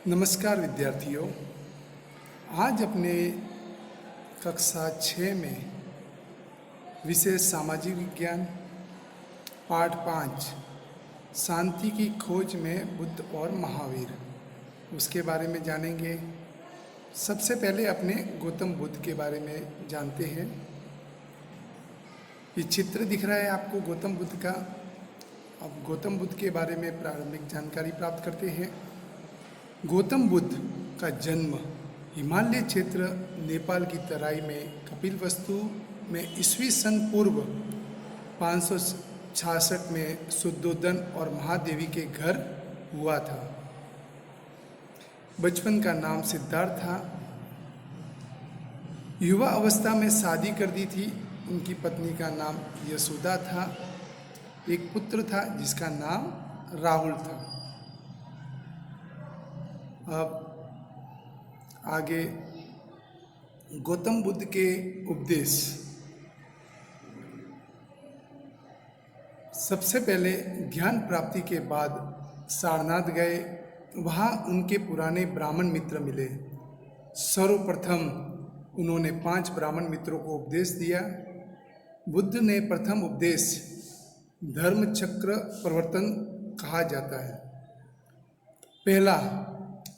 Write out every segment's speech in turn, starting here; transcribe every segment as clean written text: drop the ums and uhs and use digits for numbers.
नमस्कार विद्यार्थियों। आज अपने कक्षा 6 में विषय सामाजिक विज्ञान पाठ 5 शांति की खोज में बुद्ध और महावीर उसके बारे में जानेंगे। सबसे पहले अपने गौतम बुद्ध के बारे में जानते हैं। ये चित्र दिख रहा है आपको गौतम बुद्ध का। अब गौतम बुद्ध के बारे में प्रारंभिक जानकारी प्राप्त करते हैं। गौतम बुद्ध का जन्म हिमालय क्षेत्र नेपाल की तराई में कपिलवस्तु में ईस्वी सन पूर्व 566 में शुद्धोदन और महादेवी के घर हुआ था। बचपन का नाम सिद्धार्थ था। युवा अवस्था में शादी कर दी थी। उनकी पत्नी का नाम यशोदा था। एक पुत्र था जिसका नाम राहुल था। अब आगे गौतम बुद्ध के उपदेश। सबसे पहले ज्ञान प्राप्ति के बाद सारनाथ गए। वहाँ उनके पुराने ब्राह्मण मित्र मिले। सर्वप्रथम उन्होंने 5 ब्राह्मण मित्रों को उपदेश दिया। बुद्ध ने प्रथम उपदेश धर्म चक्र प्रवर्तन कहा जाता है। पहला,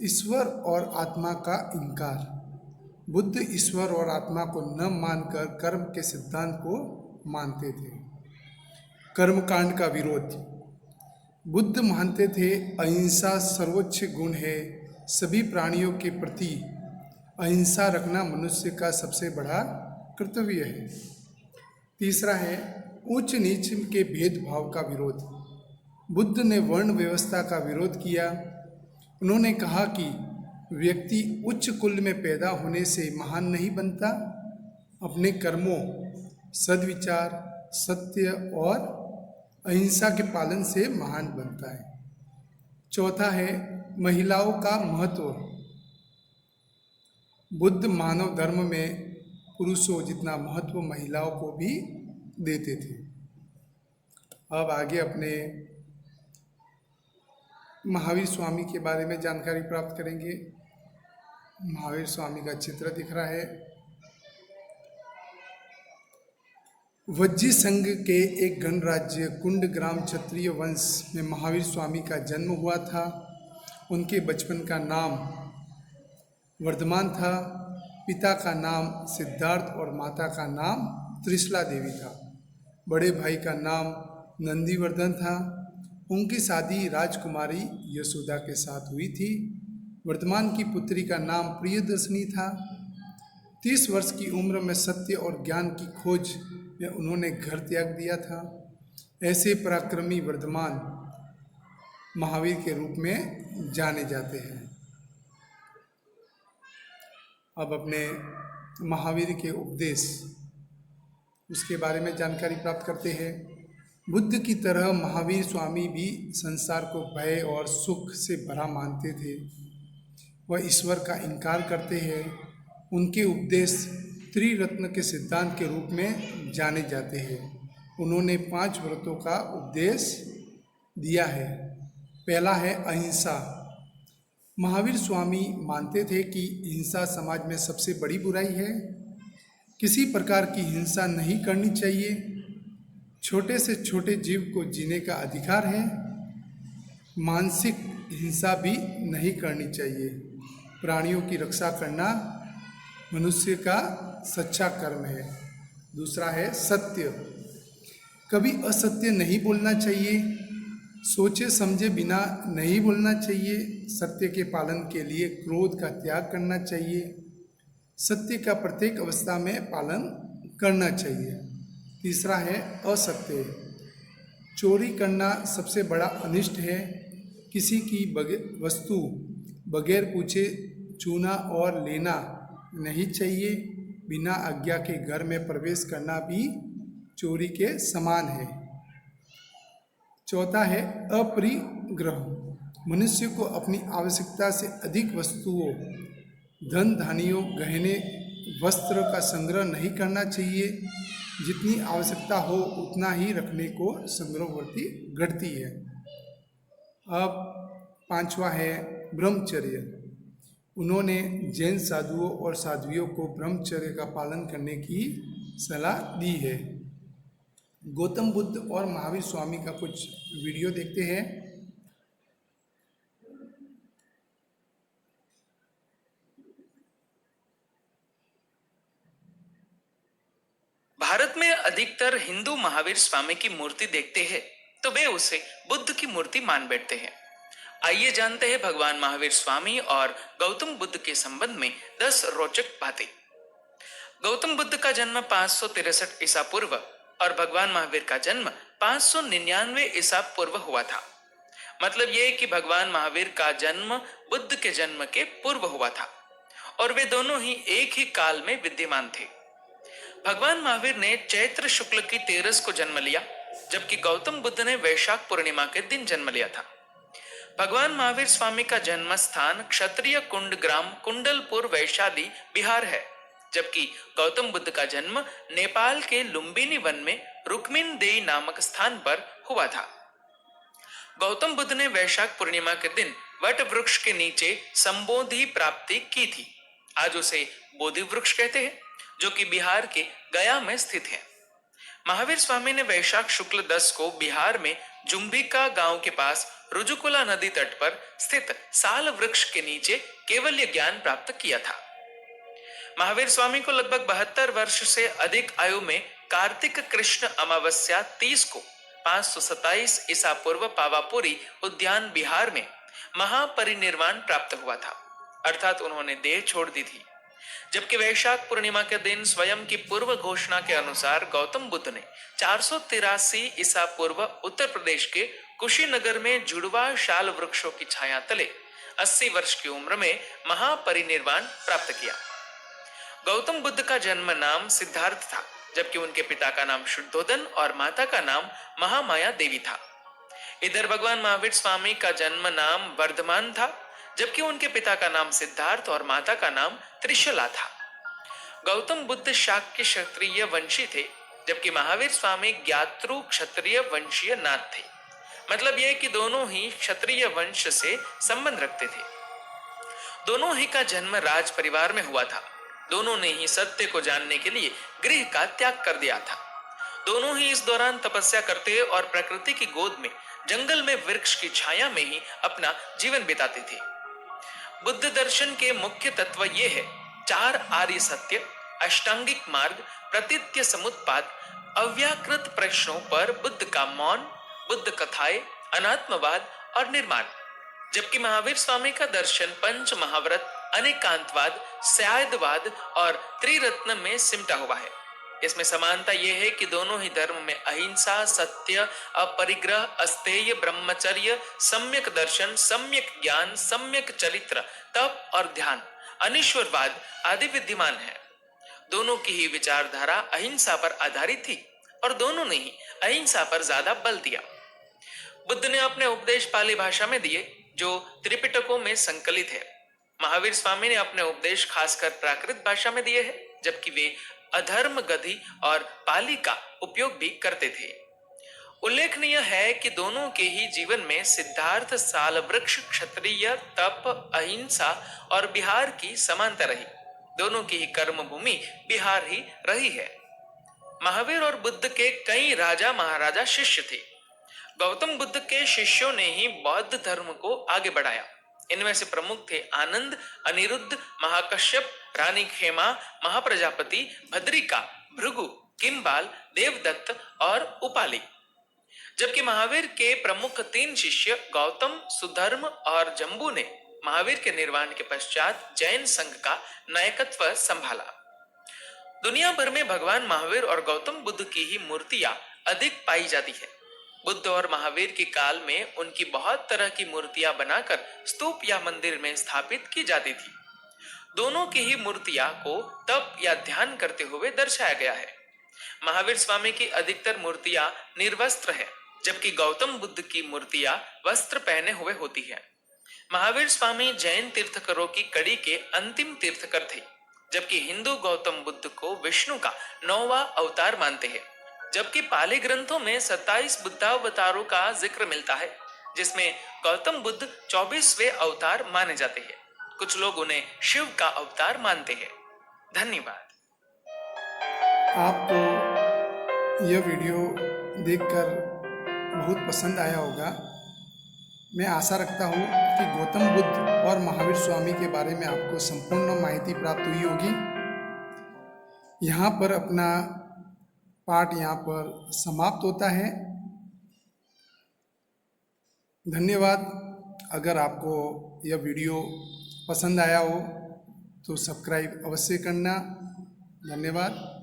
ईश्वर और आत्मा का इनकार। बुद्ध ईश्वर और आत्मा को न मानकर कर्म के सिद्धांत को मानते थे। कर्मकांड का विरोध। बुद्ध मानते थे अहिंसा सर्वोच्च गुण है। सभी प्राणियों के प्रति अहिंसा रखना मनुष्य का सबसे बड़ा कर्तव्य है। तीसरा है उच्च नीच के भेदभाव का विरोध। बुद्ध ने वर्ण व्यवस्था का विरोध किया। उन्होंने कहा कि व्यक्ति उच्च कुल में पैदा होने से महान नहीं बनता, अपने कर्मों, सद्विचार, सत्य और अहिंसा के पालन से महान बनता है। चौथा है महिलाओं का महत्व। बुद्ध मानव धर्म में पुरुषों जितना महत्व महिलाओं को भी देते थे। अब आगे अपने महावीर स्वामी के बारे में जानकारी प्राप्त करेंगे। महावीर स्वामी का चित्र दिख रहा है। वज्जी संघ के एक गणराज्य कुंड ग्राम क्षत्रिय वंश में महावीर स्वामी का जन्म हुआ था। उनके बचपन का नाम वर्धमान था। पिता का नाम सिद्धार्थ और माता का नाम त्रिशला देवी था। बड़े भाई का नाम नंदीवर्धन था। उनकी शादी राजकुमारी यशोदा के साथ हुई थी। वर्धमान की पुत्री का नाम प्रियदर्शनी था। 30 वर्ष की उम्र में सत्य और ज्ञान की खोज में उन्होंने घर त्याग दिया था। ऐसे पराक्रमी वर्धमान महावीर के रूप में जाने जाते हैं। अब अपने महावीर के उपदेश उसके बारे में जानकारी प्राप्त करते हैं। बुद्ध की तरह महावीर स्वामी भी संसार को भय और सुख से भरा मानते थे। वह ईश्वर का इनकार करते हैं। उनके उपदेश त्रिरत्न के सिद्धांत के रूप में जाने जाते हैं। उन्होंने 5 व्रतों का उपदेश दिया है। पहला है अहिंसा। महावीर स्वामी मानते थे कि हिंसा समाज में सबसे बड़ी बुराई है। किसी प्रकार की हिंसा नहीं करनी चाहिए। छोटे से छोटे जीव को जीने का अधिकार है। मानसिक हिंसा भी नहीं करनी चाहिए। प्राणियों की रक्षा करना मनुष्य का सच्चा कर्म है। दूसरा है सत्य। कभी असत्य नहीं बोलना चाहिए। सोचे समझे बिना नहीं बोलना चाहिए। सत्य के पालन के लिए क्रोध का त्याग करना चाहिए। सत्य का प्रत्येक अवस्था में पालन करना चाहिए। तीसरा है असत्य। चोरी करना सबसे बड़ा अनिष्ट है। किसी की वस्तु बगैर पूछे छूना और लेना नहीं चाहिए। बिना आज्ञा के घर में प्रवेश करना भी चोरी के समान है। चौथा है अपरिग्रह। मनुष्य को अपनी आवश्यकता से अधिक वस्तुओं, धन धान्यों, गहने, वस्त्र का संग्रह नहीं करना चाहिए। जितनी आवश्यकता हो उतना ही रखने को संग्रहवृत्ति घटती है। अब 5वां है ब्रह्मचर्य। उन्होंने जैन साधुओं और साध्वियों को ब्रह्मचर्य का पालन करने की सलाह दी है। गौतम बुद्ध और महावीर स्वामी का कुछ वीडियो देखते हैं। भारत में अधिकतर हिंदू महावीर स्वामी की मूर्ति देखते हैं तो वे उसे बुद्ध की मूर्ति मान बैठते हैं। आइए जानते हैं भगवान महावीर स्वामी और गौतम बुद्ध के संबंध में 10 रोचक बातें। गौतम बुद्ध का जन्म 563 ईसा पूर्व और भगवान महावीर का जन्म 599 ईसा पूर्व हुआ था। मतलब यह कि भगवान महावीर का जन्म बुद्ध के जन्म के पूर्व हुआ था और वे दोनों ही एक ही काल में विद्यमान थे। भगवान महावीर ने चैत्र शुक्ल की 13 को जन्म लिया, जबकि गौतम बुद्ध ने वैशाख पूर्णिमा के दिन जन्म लिया था। भगवान महावीर स्वामी का जन्म स्थान क्षत्रिय कुंड ग्राम कुंडलपुर वैशाली बिहार है, जबकि गौतम बुद्ध का जन्म नेपाल के लुम्बिनी वन में रुक्मिन देई नामक स्थान पर हुआ था। गौतम बुद्ध ने वैशाख पूर्णिमा के दिन वट वृक्ष के नीचे संबोधि प्राप्ति की थी। आज उसे बोधि वृक्ष कहते हैं, जो कि बिहार के गया में स्थित है। महावीर स्वामी ने वैशाख शुक्ल 10 को बिहार में जुम्बिका गांव के पास रुजुकुला नदी तट पर स्थित साल वृक्ष के नीचे केवल्य ज्ञान प्राप्त किया था। महावीर स्वामी को लगभग 72 वर्ष से अधिक आयु में कार्तिक कृष्ण अमावस्या 30 को 527 ईसा पूर्व पावापुरी उद्यान बिहार में महापरिनिर्वाण प्राप्त हुआ था, अर्थात उन्होंने देह छोड़ दी थी। जबकि वैशाख पूर्णिमा के दिन स्वयं की पूर्व घोषणा के अनुसार गौतम बुद्ध ने 483 ईसा पूर्व उत्तर प्रदेश के कुशीनगर में जुड़वा शाल वृक्षों की छाया तले 80 वर्ष की उम्र में महापरिनिर्वाण प्राप्त किया। गौतम बुद्ध का जन्म नाम सिद्धार्थ था, जबकि उनके पिता का नाम शुद्धोदन और माता का नाम महामाया देवी था। इधर भगवान महावीर स्वामी का जन्म नाम वर्धमान था, जबकि उनके पिता का नाम सिद्धार्थ और माता का नाम त्रिशला था। गौतम बुद्ध शाक्य क्षत्रिय वंशी थे, जबकि महावीर स्वामी ज्ञातृ क्षत्रिय वंशीय नाथ थे। मतलब यह कि दोनों ही क्षत्रिय वंश से संबंध रखते थे। दोनों ही का जन्म राज परिवार में हुआ था। दोनों ने ही सत्य को जानने के लिए गृह का त्याग कर दिया था। दोनों ही इस दौरान तपस्या करते और प्रकृति की गोद में जंगल में वृक्ष की छाया में ही अपना जीवन बिताते थे। बुद्ध दर्शन के मुख्य तत्व ये है: 4 आर्य सत्य, अष्टांगिक मार्ग, प्रतीत्य समुत्पाद, अव्याकृत प्रश्नों पर बुद्ध का मौन, बुद्ध कथाएं, अनात्मवाद और निर्माण। जबकि महावीर स्वामी का दर्शन पंच महाव्रत, अनेकांतवाद, स्यादवाद और त्रिरत्न में सिमटा हुआ है। इसमें समानता यह है कि दोनों ही धर्म में अहिंसा, सत्य, अपरिग्रह, अस्तेय, ब्रह्मचर्य, सम्यक दर्शन, सम्यक ज्ञान, सम्यक चरित्र, तप और ध्यान, अनिश्वरवाद आदि विद्यमान है। दोनों की ही विचारधारा अहिंसा पर आधारित थी और दोनों ने ही अहिंसा पर ज्यादा बल दिया। बुद्ध ने अपने उपदेश पाली भाषा में दिए, जो त्रिपिटकों में संकलित है। महावीर स्वामी ने अपने उपदेश खासकर प्राकृत भाषा में दिए हैं, जबकि वे अधर्म गधि और पाली का उपयोग भी करते थे। उल्लेखनीय है कि दोनों के ही जीवन में सिद्धार्थ, साल वृक्ष, क्षत्रिय, तप, अहिंसा और बिहार की समानता रही। दोनों की ही कर्म भूमि बिहार ही रही है। महावीर और बुद्ध के कई राजा महाराजा शिष्य थे। गौतम बुद्ध के शिष्यों ने ही बौद्ध धर्म को आगे बढ़ाया। इनमें से प्रमुख थे आनंद, अनिरुद्ध, महाकश्यप, रानी खेमा, महाप्रजापति, भद्रिका, भृगु, किंबाल, देवदत्त और उपाली। जबकि महावीर के प्रमुख 3 शिष्य गौतम, सुधर्म और जम्बू ने महावीर के निर्वाण के पश्चात जैन संघ का नायकत्व संभाला। दुनिया भर में भगवान महावीर और गौतम बुद्ध की ही मूर्तियां अधिक पाई जाती है। बुद्ध और महावीर के काल में उनकी बहुत तरह की मूर्तियां बनाकर स्तूप या मंदिर में स्थापित की जाती थी। दोनों की ही मूर्तियां को तप या ध्यान करते हुए दर्शाया गया है। महावीर स्वामी की अधिकतर मूर्तियां निर्वस्त्र है, जबकि गौतम बुद्ध की मूर्तियां वस्त्र पहने हुए होती है। महावीर स्वामी जैन तीर्थकरों की कड़ी के अंतिम तीर्थकर थे, जबकि हिंदू गौतम बुद्ध को विष्णु का 9वां अवतार मानते हैं। जबकि पाली ग्रंथों में 27 बुद्धावतारों का जिक्र मिलता है, जिसमें गौतम बुद्ध 24वें अवतार माने जाते हैं। कुछ लोग उन्हें शिव का अवतार मानते हैं। धन्यवाद। आपको यह वीडियो देखकर बहुत पसंद आया होगा। मैं आशा रखता हूँ कि गौतम बुद्ध और महावीर स्वामी के बारे में आपको संपूर्ण माहिती प्राप्त हुई होगी। यहाँ पर अपना पाठ यहाँ पर समाप्त होता है। धन्यवाद। अगर आपको यह वीडियो पसंद आया हो तो सब्सक्राइब अवश्य करना। धन्यवाद।